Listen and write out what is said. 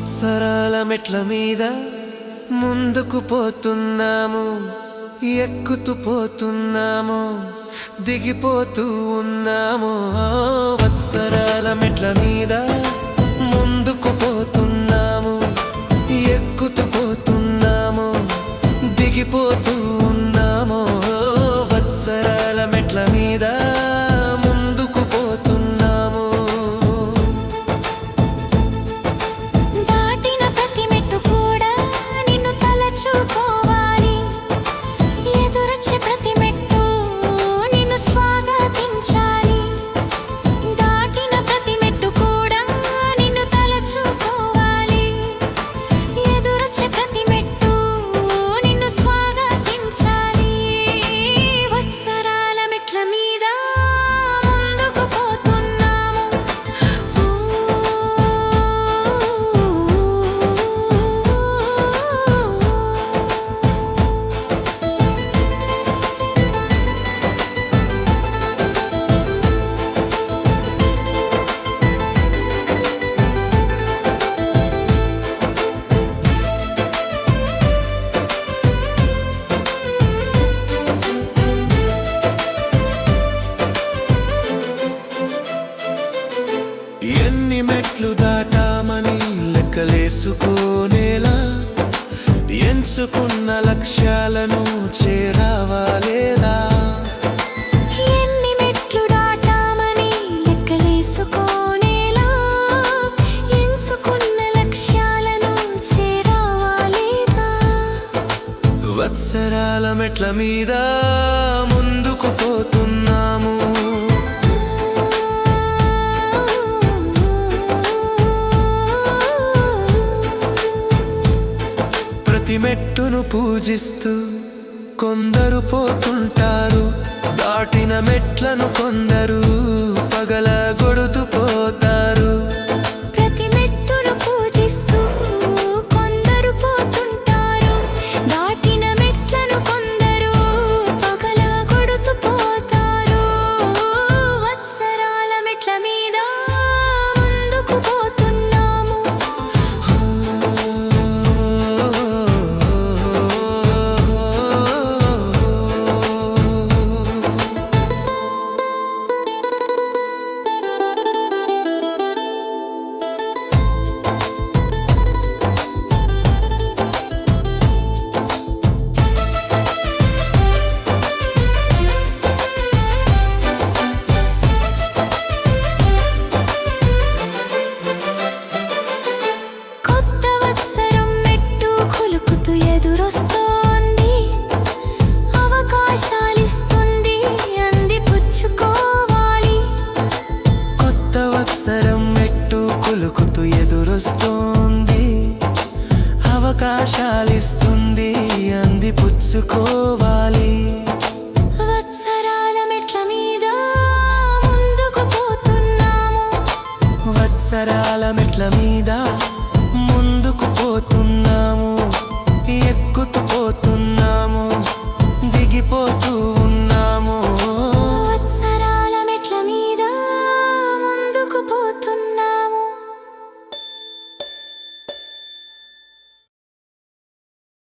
వత్సరాల మెట్ల మీద ముందుకు పోతున్నాము, ఎక్కుతూ పోతున్నాము, దిగిపోతూ ఉన్నాము. వత్సరాల మెట్ల మీద ముందుకు పోతున్నాము, ఎక్కుతూ పోతున్నాము, దిగిపోతూ ఉన్నాము. వత్సరాల మెట్ల మీద ముందుకు పోతున్నాము. దాటిన ప్రతి మెట్టు కూడా నిన్ను తలచుకోవాలి, ఎదురొచ్చే ప్రతి మెట్టు నిన్ను స్వాగతించాలి. దాటిన ప్రతి మెట్టు కూడా నిన్ను తలచుకోవాలి, ఎదురొచ్చే ప్రతి మెట్టు నిన్ను స్వాగతించాలి. వత్సరాల మెట్ల మీద ముందుకు పోతున్నాము. ఎన్ని మెట్లు దాటామని లెక్కలేసుకోనేలా, ఎంచుకున్న లక్ష్యాలను చేరావా లేదా? ఎన్ని మెట్లు దాటామని లెక్కలేసుకోనేలా, ఎంచుకున్న లక్ష్యాలను చేరావా లేదా? వత్సరాల మెట్ల మీద ముందుకు పోతున్నాము. ప్రతి మెట్టును పూజిస్తూ కొందరు పోతుంటారు, దాటిన మెట్లను కొందరు పగలగొడుతూ పోతారు. ప్రతి మెట్టును పూజిస్తూ కొందరు పోతుంటారు, దాటిన మెట్లను కొందరు పగలగొడుతూ పోతారు. వత్సరాల మెట్ల మీద ముందుకు పోతున్నాము. కొత్త వత్సరం మెట్టు కొలుకుతూ ఎదురొస్తోంది, అవకాశాలిస్తుంది, అందిపుచ్చుకోవాలి. కొత్త వత్సరం మెట్టు కొలుకుతూ ఎదురొస్తోంది, అవకాశాలిస్తుంది, అందిపుచ్చుకోవాలి. వత్సరాల మెట్ల మీద ముందుకు పోతున్నాము. వత్సరాల మెట్ల మీద ముందుకు పోతున్నాము, ఎక్కుతూ పోతున్నాము, దిగిపోతూ